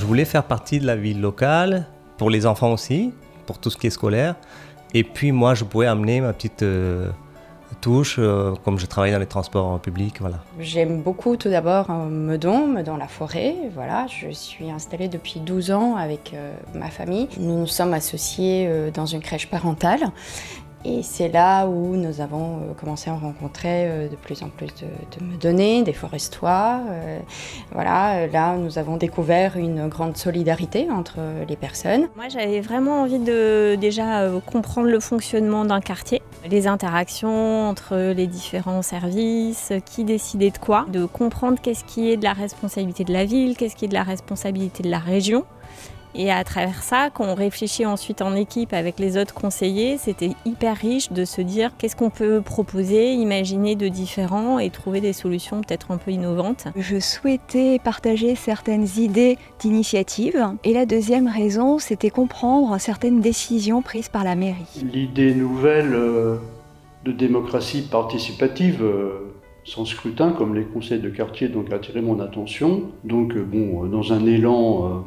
Je voulais faire partie de la vie locale, pour les enfants aussi, pour tout ce qui est scolaire. Et puis moi, je pouvais amener ma petite touche, comme je travaille dans les transports publics, voilà. J'aime beaucoup tout d'abord Meudon-la-Forêt. Voilà, je suis installée depuis 12 ans avec ma famille. Nous nous sommes associés dans une crèche parentale. Et c'est là où nous avons commencé à rencontrer de plus en plus de Meudonnais, des Forestois. Voilà, là, nous avons découvert une grande solidarité entre les personnes. Moi, j'avais vraiment envie de déjà comprendre le fonctionnement d'un quartier, les interactions entre les différents services, qui décidait de quoi, de comprendre qu'est-ce qui est de la responsabilité de la ville, qu'est-ce qui est de la responsabilité de la région. Et à travers ça, quand on réfléchit ensuite en équipe avec les autres conseillers, c'était hyper riche de se dire qu'est-ce qu'on peut proposer, imaginer de différents et trouver des solutions peut-être un peu innovantes. Je souhaitais partager certaines idées d'initiative. Et la deuxième raison, c'était comprendre certaines décisions prises par la mairie. L'idée nouvelle de démocratie participative sans scrutin, comme les conseils de quartier, donc a attiré mon attention. Donc dans un élan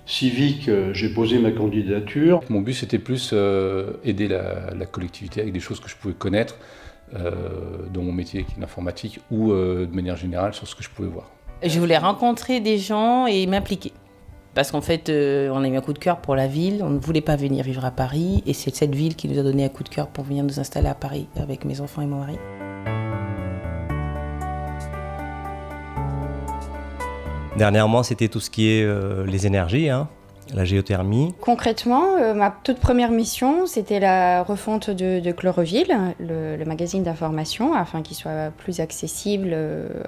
civique, j'ai posé ma candidature. Mon but, c'était plus aider la collectivité avec des choses que je pouvais connaître dans mon métier qui est l'informatique ou de manière générale sur ce que je pouvais voir. Je voulais rencontrer des gens et m'impliquer. Parce qu'en fait, on a eu un coup de cœur pour la ville, on ne voulait pas venir vivre à Paris et c'est cette ville qui nous a donné un coup de cœur pour venir nous installer à Paris avec mes enfants et mon mari. Dernièrement, c'était tout ce qui est les énergies, la géothermie. Concrètement, ma toute première mission, c'était la refonte de Chloroville, le magazine d'information, afin qu'il soit plus accessible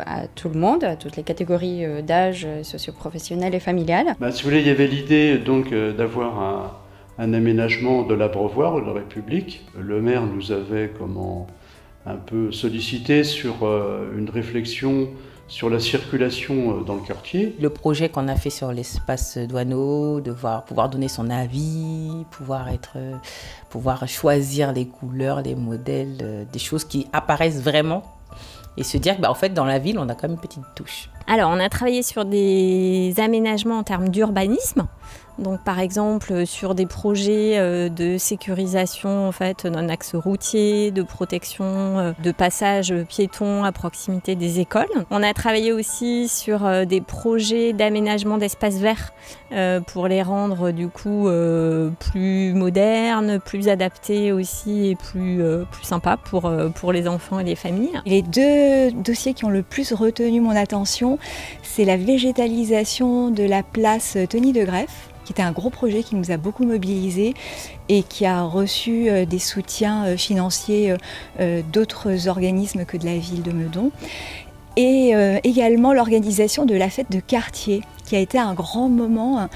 à tout le monde, à toutes les catégories d'âge, socio-professionnelles et familiales. Si vous voulez, il y avait l'idée donc d'avoir un aménagement de l'abreuvoir de la République. Le maire nous avait un peu sollicité sur une réflexion sur la circulation dans le quartier. Le projet qu'on a fait sur l'espace douaneau, pouvoir donner son avis, pouvoir choisir les couleurs, les modèles, des choses qui apparaissent vraiment et se dire en fait dans la ville on a quand même une petite touche. Alors on a travaillé sur des aménagements en termes d'urbanisme. Donc par exemple sur des projets de sécurisation en fait, d'un axe routier, de protection de passages piétons à proximité des écoles. On a travaillé aussi sur des projets d'aménagement d'espaces verts pour les rendre du coup plus modernes, plus adaptés aussi et plus sympas pour les enfants et les familles. Les deux dossiers qui ont le plus retenu mon attention, c'est la végétalisation de la place Tony de Greff, qui était un gros projet qui nous a beaucoup mobilisés et qui a reçu des soutiens financiers d'autres organismes que de la ville de Meudon. Et également l'organisation de la fête de quartier, qui a été un grand moment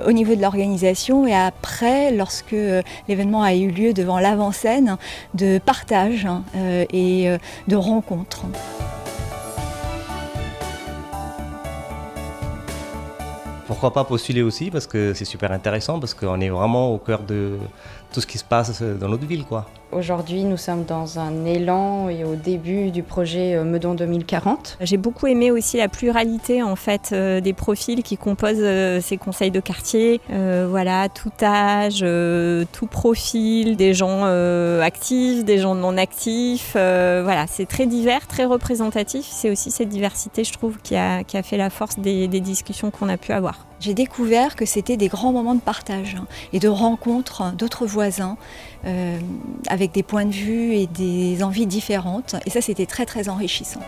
au niveau de l'organisation et après, lorsque l'événement a eu lieu devant l'avant-scène, de partage et de rencontres. Pourquoi pas postuler aussi, parce que c'est super intéressant, parce qu'on est vraiment au cœur de tout ce qui se passe dans notre ville, quoi. Aujourd'hui, nous sommes dans un élan et au début du projet Meudon 2040. J'ai beaucoup aimé aussi la pluralité en fait des profils qui composent ces conseils de quartier. Voilà, tout âge, tout profil, des gens actifs, des gens non actifs. Voilà, c'est très divers, très représentatif. C'est aussi cette diversité, je trouve, qui a fait la force des discussions qu'on a pu avoir. J'ai découvert que c'était des grands moments de partage et de rencontres d'autres voisins avec des points de vue et des envies différentes. Et ça, c'était très, très enrichissant.